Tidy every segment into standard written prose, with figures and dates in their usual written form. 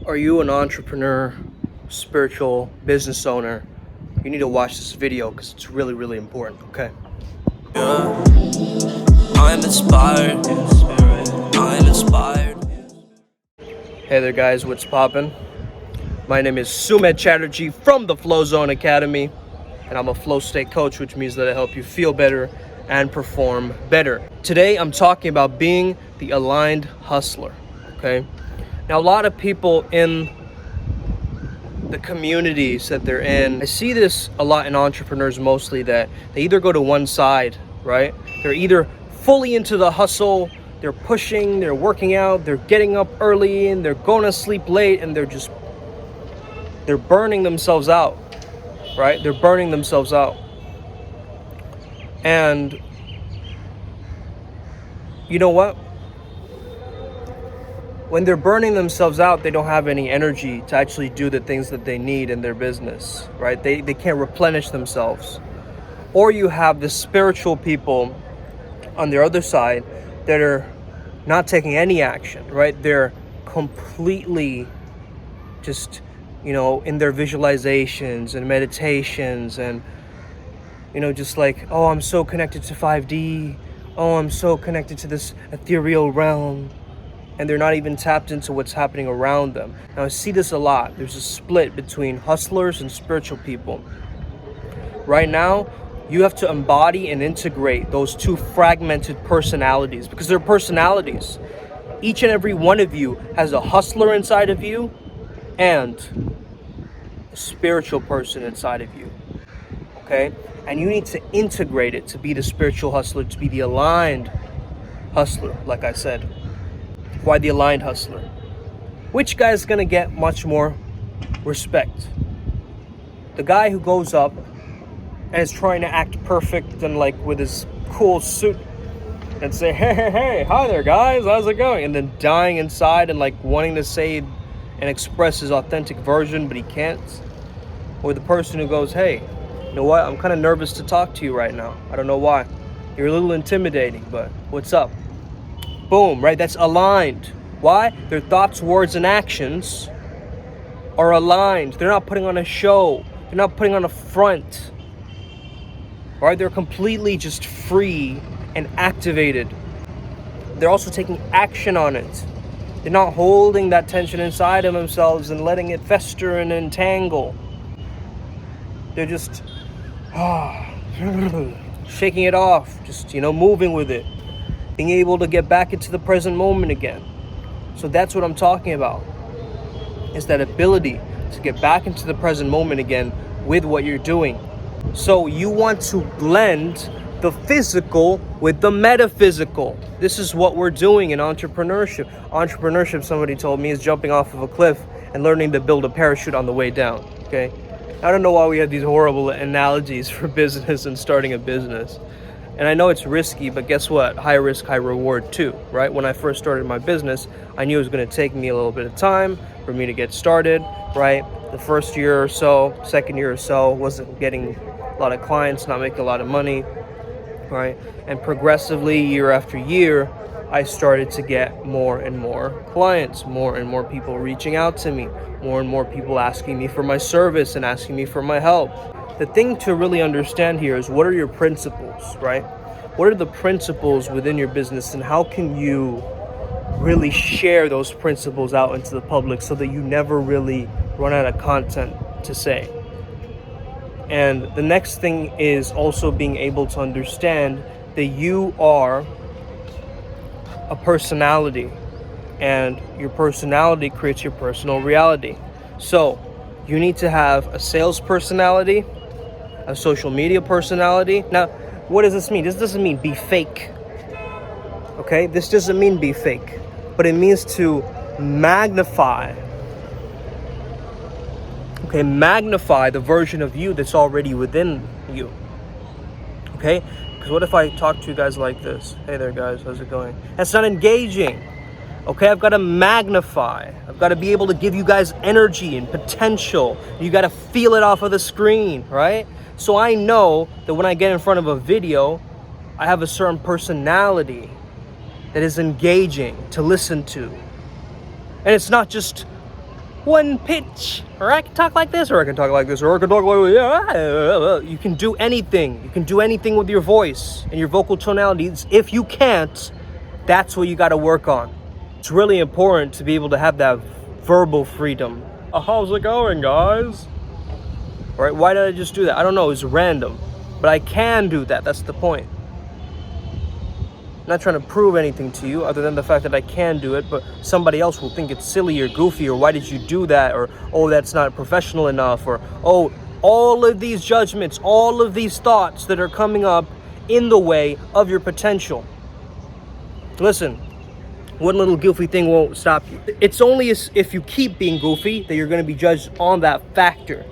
Are you an entrepreneur, spiritual business owner? You need to watch this video because it's really, really important, okay? Yeah, I'm inspired. I'm inspired. Hey there guys, what's poppin'? My name is Sumedh Chatterjee from the Flow Zone Academy, and I'm a flow state coach, which means that I help you feel better and perform better. Today I'm talking about being the aligned hustler, okay? Now a lot of people in the communities that they're in, I see this a lot in entrepreneurs mostly, that they either go to one side, right? They're either fully into the hustle, they're pushing, they're working out, they're getting up early and they're going to sleep late, and they're burning themselves out, right? They're burning themselves out. And you know what? When they're burning themselves out, they don't have any energy to actually do the things that they need in their business, right? They can't replenish themselves. Or you have the spiritual people on the other side that are not taking any action, right? They're completely just, in their visualizations and meditations and, just like, oh, I'm so connected to 5D. Oh, I'm so connected to this ethereal realm. And they're not even tapped into what's happening around them. Now, I see this a lot. There's a split between hustlers and spiritual people. Right now, you have to embody and integrate those two fragmented personalities, because they're personalities. Each and every one of you has a hustler inside of you and a spiritual person inside of you, okay? And you need to integrate it to be the spiritual hustler, to be the aligned hustler, like I said. Why the aligned hustler? Which guy is going to get much more respect? The guy who goes up and is trying to act perfect and like with his cool suit and say, hey, hi there guys, how's it going? And then dying inside and like wanting to say and express his authentic version, but he can't. Or the person who goes, hey, you know what? I'm kind of nervous to talk to you right now. I don't know why. You're a little intimidating, but what's up? Boom, right? That's aligned. Why? Their thoughts, words, and actions are aligned. They're not putting on a show. They're not putting on a front. Right? They're completely just free and activated. They're also taking action on it. They're not holding that tension inside of themselves and letting it fester and entangle. They're just shaking it off, just, moving with it. Being able to get back into the present moment again. So that's what I'm talking about. Is that ability to get back into the present moment again with what you're doing. So you want to blend the physical with the metaphysical. This is what we're doing in entrepreneurship. Entrepreneurship, somebody told me, is jumping off of a cliff and learning to build a parachute on the way down. Okay? I don't know why we have these horrible analogies for business and starting a business. And I know it's risky, but guess what? High risk, high reward too, right? When I first started my business, I knew it was going to take me a little bit of time for me to get started, right? The first year or so, second year or so, wasn't getting a lot of clients, not making a lot of money, right? And progressively, year after year, I started to get more and more clients, more and more people reaching out to me, more and more people asking me for my service and asking me for my help. The thing to really understand here is, what are your principles, right? What are the principles within your business, and how can you really share those principles out into the public so that you never really run out of content to say? And the next thing is also being able to understand that you are a personality, and your personality creates your personal reality. So you need to have a sales personality, a social media personality. Now, what does this mean? This doesn't mean be fake. Okay? This doesn't mean be fake. But it means to magnify. Okay? Magnify the version of you that's already within you. Okay? Because what if I talk to you guys like this? Hey there guys, how's it going? That's not engaging. Okay, I've got to magnify. I've got to be able to give you guys energy and potential. You got to feel it off of the screen, right? So I know that when I get in front of a video, I have a certain personality that is engaging to listen to. And it's not just one pitch, or I can talk like this, or I can talk like this, or I can talk like, yeah. You can do anything. You can do anything with your voice and your vocal tonalities. If you can't, that's what you got to work on. It's really important to be able to have that verbal freedom. How's it going, guys? All right, why did I just do that? I don't know, it's random. But I can do that, that's the point. I'm not trying to prove anything to you other than the fact that I can do it, but somebody else will think it's silly or goofy, or why did you do that, or oh, that's not professional enough, or oh, all of these judgments, all of these thoughts that are coming up in the way of your potential. Listen, one little goofy thing won't stop you. It's only if you keep being goofy that you're going to be judged on that factor.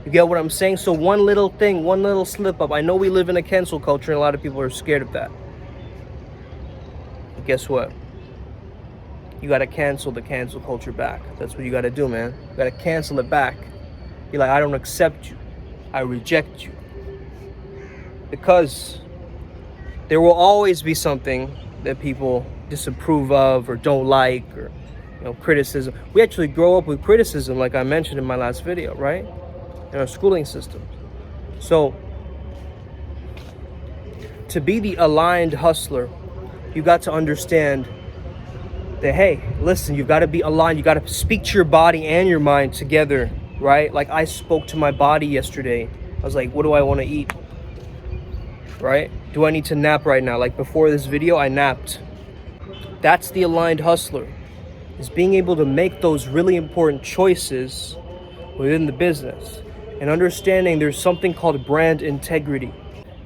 You get what I'm saying? So one little thing, one little slip up. I know we live in a cancel culture and a lot of people are scared of that. But guess what? You got to cancel the cancel culture back. That's what you got to do, man. You got to cancel it back. You're like, I don't accept you. I reject you. Because there will always be something that people disapprove of or don't like, or criticism. We actually grow up with criticism, like I mentioned in my last video, right? In our schooling system. So to be the aligned hustler, you got to understand that, hey, listen, you've got to be aligned. You got to speak to your body and your mind together, right? Like I spoke to my body yesterday. I was like, what do I want to eat? Right? Do I need to nap right now? Like before this video, I napped. That's the aligned hustler, is being able to make those really important choices within the business and understanding there's something called brand integrity.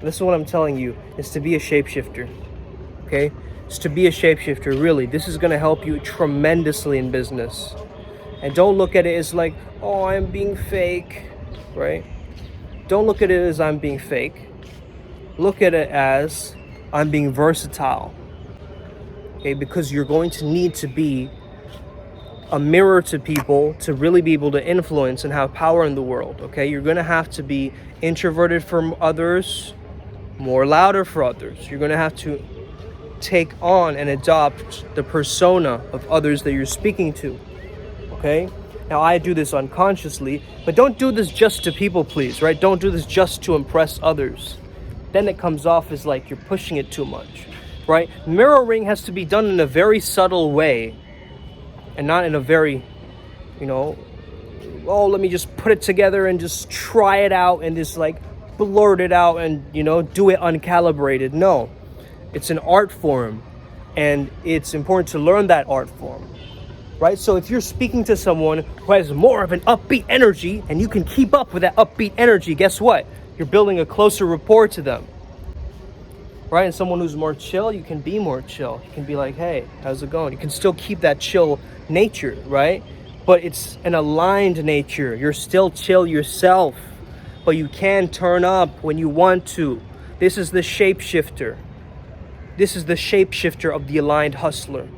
This is what I'm telling you, is to be a shapeshifter, okay? It's to be a shapeshifter, really. This is gonna help you tremendously in business. And don't look at it as like, oh, I'm being fake, right? Don't look at it as I'm being fake. Look at it as I'm being versatile. Okay, because you're going to need to be a mirror to people to really be able to influence and have power in the world. Okay, you're going to have to be introverted from others, more louder for others. You're going to have to take on and adopt the persona of others that you're speaking to. Okay, now I do this unconsciously, but don't do this just to people please, right? Don't do this just to impress others. Then it comes off as like you're pushing it too much. Right? Mirroring has to be done in a very subtle way and not in a very, oh, let me just put it together and just try it out and just like blurt it out and, do it uncalibrated. No, it's an art form and it's important to learn that art form, right? So if you're speaking to someone who has more of an upbeat energy and you can keep up with that upbeat energy, guess what? You're building a closer rapport to them. Right? And someone who's more chill, you can be more chill. You can be like, hey, how's it going? You can still keep that chill nature, right? But it's an aligned nature. You're still chill yourself, but you can turn up when you want to. This is the shapeshifter. This is the shapeshifter of the aligned hustler.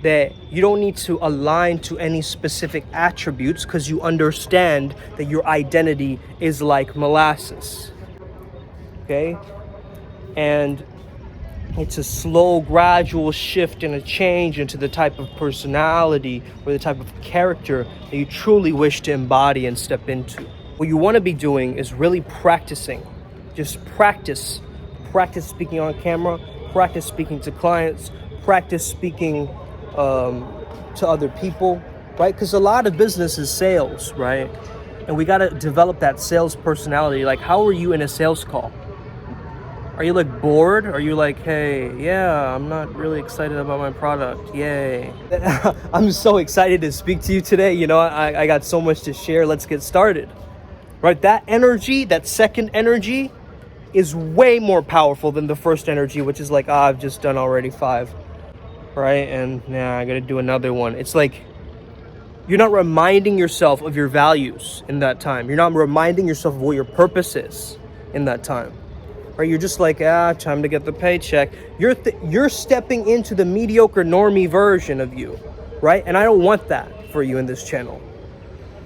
That you don't need to align to any specific attributes because you understand that your identity is like molasses. Okay? And it's a slow, gradual shift and a change into the type of personality or the type of character that you truly wish to embody and step into. What you want to be doing is really practicing. Just practice. Practice speaking on camera, practice speaking to clients, practice speaking to other people, right? Because a lot of business is sales, right? And we got to develop that sales personality. Like, how are you in a sales call? Are you like bored? Are you like, hey, yeah, I'm not really excited about my product. Yay. I'm so excited to speak to you today. I got so much to share. Let's get started. Right? That energy, that second energy is way more powerful than the first energy, which is like, I've just done already 5. Right? And I got to do another one. It's like you're not reminding yourself of your values in that time. You're not reminding yourself of what your purpose is in that time. Right? You're just like, time to get the paycheck. You're stepping into the mediocre normie version of you, right? And I don't want that for you in this channel.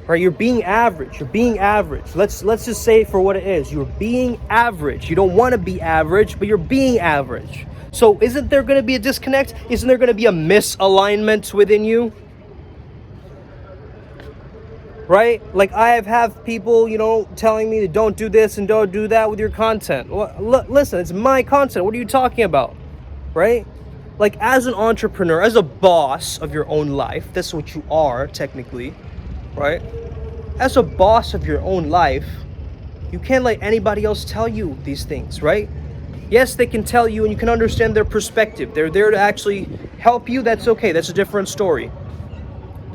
Right? You're being average. You're being average. Let's just say it for what it is. You're being average. You don't want to be average, but you're being average. So isn't there going to be a disconnect? Isn't there going to be a misalignment within you? right? Like I have people, telling me to don't do this and don't do that with your content. Well, listen, it's my content. What are you talking about, right? Like as an entrepreneur, as a boss of your own life, that's what you are technically, right? As a boss of your own life, you can't let anybody else tell you these things, right? Yes, they can tell you and you can understand their perspective. They're there to actually help you. That's okay. That's a different story.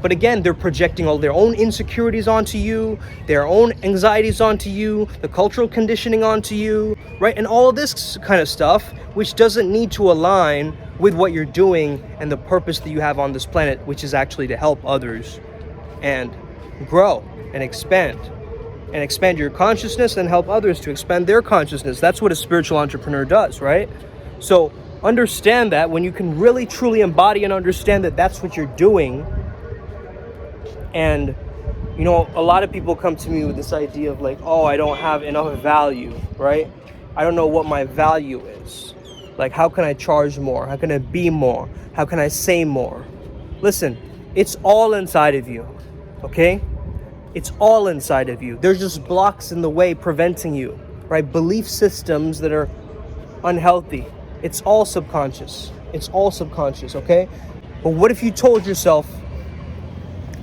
But again, they're projecting all their own insecurities onto you, their own anxieties onto you, the cultural conditioning onto you, right? And all of this kind of stuff, which doesn't need to align with what you're doing and the purpose that you have on this planet, which is actually to help others and grow and expand your consciousness and help others to expand their consciousness. That's what a spiritual entrepreneur does, right? So understand that when you can really truly embody and understand that that's what you're doing. And a lot of people come to me with this idea of like, oh, I don't have enough value, right? I don't know what my value is. Like, how can I charge more? How can I be more? How can I say more? Listen, it's all inside of you, okay? It's all inside of you. There's just blocks in the way preventing you, right? Belief systems that are unhealthy. It's all subconscious. It's all subconscious, okay? But what if you told yourself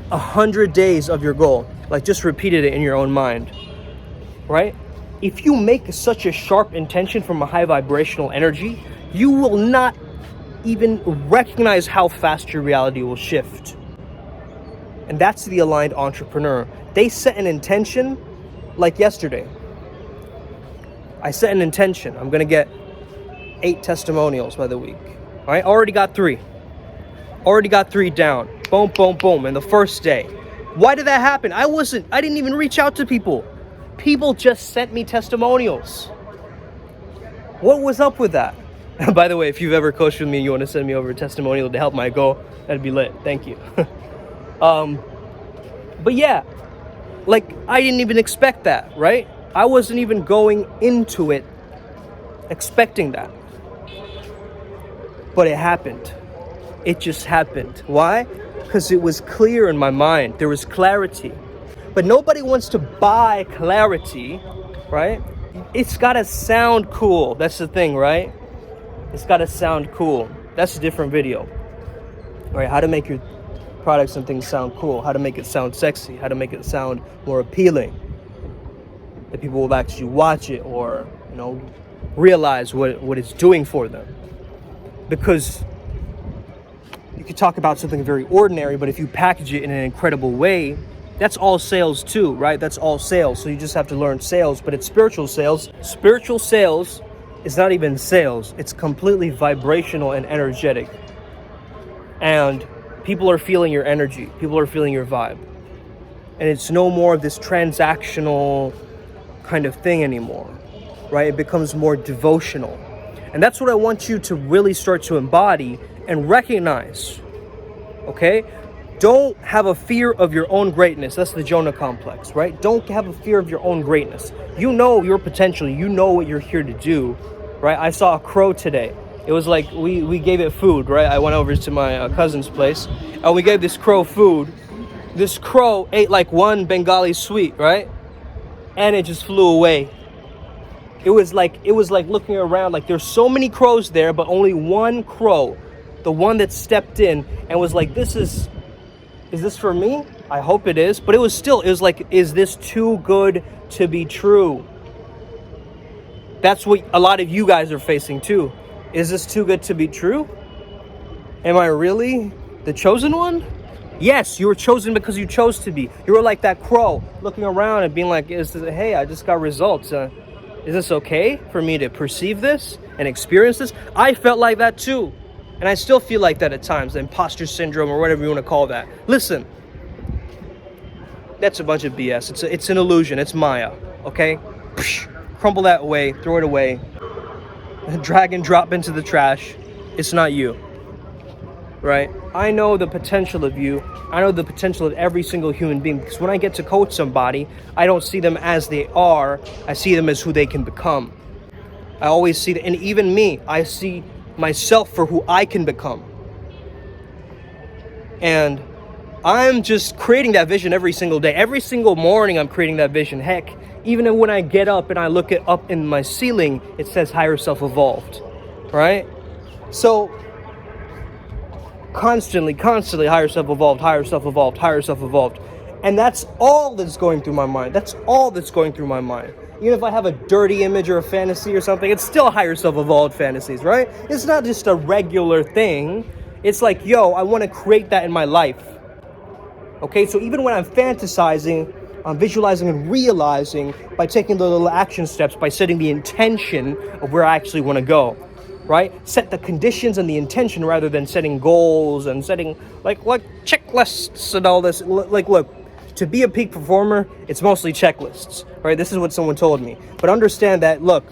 100 days of your goal, like just repeated it in your own mind, right? If you make such a sharp intention from a high vibrational energy, you will not even recognize how fast your reality will shift. And that's the aligned entrepreneur. They set an intention like yesterday. I set an intention. I'm going to get 8 testimonials by the week. All right, already got 3. Already got 3 down. Boom, boom, boom. In the first day. Why did that happen? I didn't even reach out to people. People just sent me testimonials. What was up with that? By the way, if you've ever coached with me and you want to send me over a testimonial to help my goal, that'd be lit. Thank you. But yeah, like I didn't even expect that, right? I wasn't even going into it expecting that. But it happened. It just happened. Why? Because it was clear in my mind. There was clarity. But nobody wants to buy clarity, right? It's got to sound cool. That's the thing, right? It's got to sound cool. That's a different video. All right, how to make your products and things sound cool, how to make it sound sexy, how to make it sound more appealing, that people will actually watch it or, realize what it's doing for them. Because you could talk about something very ordinary, but if you package it in an incredible way, that's all sales too, right? That's all sales. So you just have to learn sales, but it's spiritual sales. Spiritual sales is not even sales. It's completely vibrational and energetic. And people are feeling your energy. People are feeling your vibe. And it's no more of this transactional kind of thing anymore, right? It becomes more devotional. And that's what I want you to really start to embody and recognize, okay? Don't have a fear of your own greatness. That's the Jonah complex, right? Don't have a fear of your own greatness. You know your potential. You know what you're here to do, right? I saw a crow today. It was like we gave it food, right? I went over to my cousin's place, and we gave this crow food. This crow ate like one Bengali sweet, right? And it just flew away. It was like looking around, like there's so many crows there, but only one crow, the one that stepped in and was like, is this for me? I hope it is. But it was like, is this too good to be true? That's what a lot of you guys are facing too. Is this too good to be true? Am I really the chosen one? Yes, you were chosen because you chose to be. You were like that crow looking around and being like, hey, I just got results. Is this okay for me to perceive this and experience this? I felt like that too. And I still feel like that at times, the imposter syndrome or whatever you want to call that. Listen, that's a bunch of BS. It's an illusion. It's Maya, okay? Crumble that away, throw it away, drag and drop into the trash. It's not you, right? I know the potential of you. I know the potential of every single human being, because when I get to coach somebody, I don't see them as they are. I see them as who they can become. I always see that, and even me, I see myself for who I can become. And I'm just creating that vision every single day. Every single morning I'm creating that vision. Heck, even when I get up and I look up in my ceiling, it says higher self evolved, right? So constantly higher self evolved, higher self evolved, higher self evolved. And that's all that's going through my mind. That's all that's going through my mind. Even if I have a dirty image or a fantasy or something, it's still higher self evolved fantasies, right? It's not just a regular thing. It's like, yo, I want to create that in my life. Okay, so even when I'm fantasizing, I'm visualizing and realizing by taking the little action steps, by setting the intention of where I actually want to go, right? Set the conditions and the intention rather than setting goals and setting like checklists and all this. Like, look, to be a peak performer, it's mostly checklists, right? This is what someone told me. But understand that, look,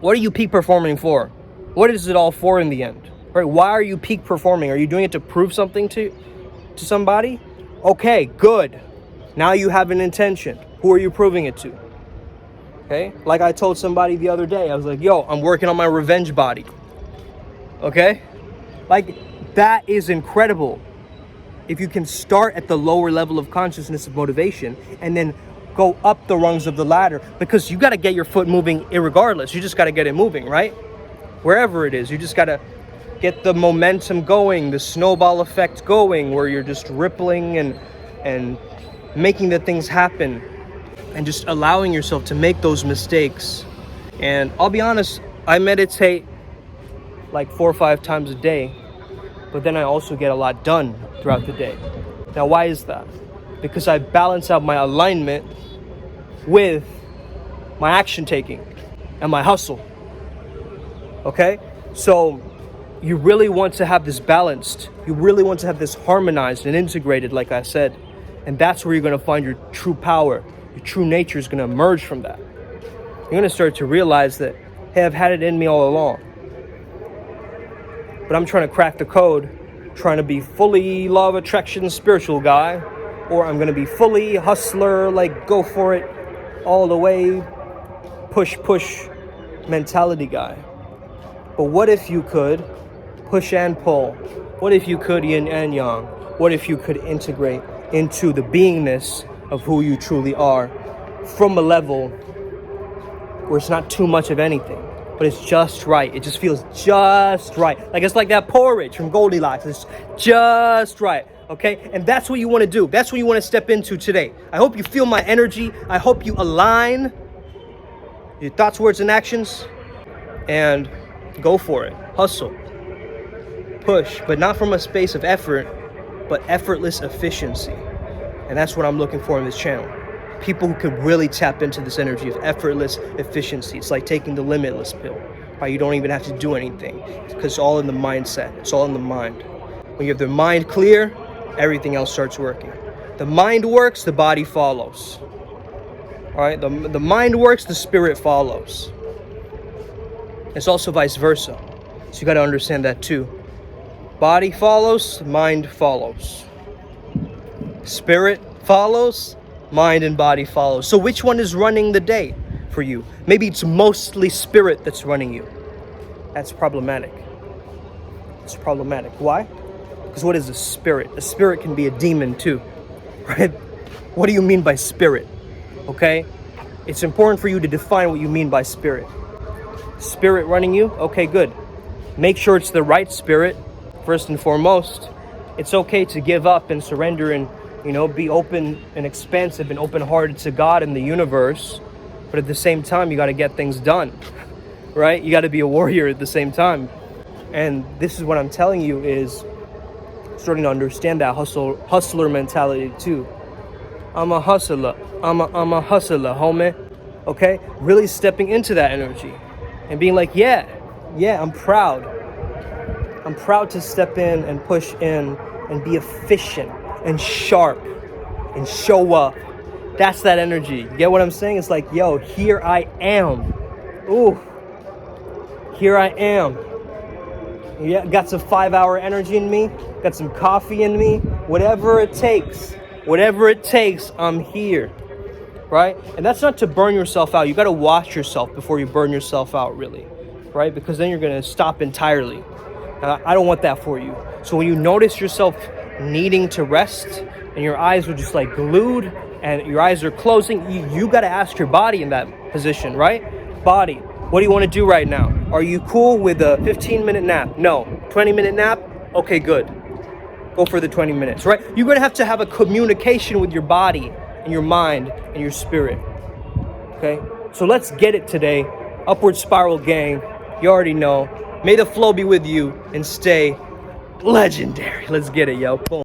what are you peak performing for? What is it all for in the end, right? Why are you peak performing? Are you doing it to prove something to somebody? Okay, good. Now you have an intention. Who are you proving it to? Okay, like I told somebody the other day, I was like, yo, I'm working on my revenge body. Okay, like that is incredible. If you can start at the lower level of consciousness of motivation and then go up the rungs of the ladder, because you got to get your foot moving irregardless. You just got to get it moving, right? Wherever it is, you just got to get the momentum going, the snowball effect going, where you're just rippling and making the things happen and just allowing yourself to make those mistakes. And I'll be honest, I meditate like 4 or 5 times a day, but then I also get a lot done throughout the day. Now, why is that? Because I balance out my alignment with my action taking and my hustle. Okay? So you really want to have this balanced. You really want to have this harmonized and integrated, like I said. And that's where you're going to find your true power. Your true nature is going to emerge from that. You're going to start to realize that, hey, I've had it in me all along. But I'm trying to crack the code, trying to be fully law of attraction spiritual guy, or I'm going to be fully hustler, like go for it all the way, push mentality guy. But what if you could push and pull? What if you could yin and yang? What if you could integrate into the beingness of who you truly are from a level where it's not too much of anything, but it's just right. It just feels just right. Like it's like that porridge from Goldilocks. It's just right, okay? And that's what you want to do. That's what you want to step into today. I hope you feel my energy. I hope you align your thoughts, words, and actions, and go for it. Hustle. Push, but not from a space of effort, but effortless efficiency. And that's what I'm looking for in this channel. People who could really tap into this energy of effortless efficiency. It's like taking the limitless pill, right? You don't even have to do anything because it's all in the mindset. It's all in the mind. When you have the mind clear, everything else starts working. The mind works, the body follows. All right, the mind works, the spirit follows. It's also vice versa. So you got to understand that too. Body follows, mind follows. Spirit follows, mind and body follows. So which one is running the day for you? Maybe it's mostly spirit that's running you. That's problematic. It's problematic. Why? Because what is a spirit? A spirit can be a demon too, right? What do you mean by spirit? Okay? It's important for you to define what you mean by spirit. Spirit running you? Okay, good. Make sure it's the right spirit, first and foremost. It's okay to give up and surrender and, be open and expansive and open-hearted to God and the universe. But at the same time, you got to get things done, right? You got to be a warrior at the same time. And this is what I'm telling you is starting to understand that hustler mentality too. I'm a hustler. I'm a hustler, homie. Okay? Really stepping into that energy and being like, yeah, I'm proud. I'm proud to step in and push in and be efficient and sharp and show up. That's that energy. You get what I'm saying? It's like, yo, here I am. Ooh, here I am. Yeah, got some 5-hour energy in me. Got some coffee in me. Whatever it takes, I'm here. Right? And that's not to burn yourself out. You got to watch yourself before you burn yourself out, really. Right? Because then you're going to stop entirely. I don't want that for you. So when you notice yourself needing to rest and your eyes are just like glued and your eyes are closing, you got to ask your body in that position, right? Body, what do you want to do right now? Are you cool with a 15-minute nap? No. 20-minute nap? Okay, good. Go for the 20 minutes, right? You're going to have a communication with your body and your mind and your spirit. Okay? So let's get it today. Upward Spiral gang, you already know. May the flow be with you and stay legendary. Let's get it, yo. Boom.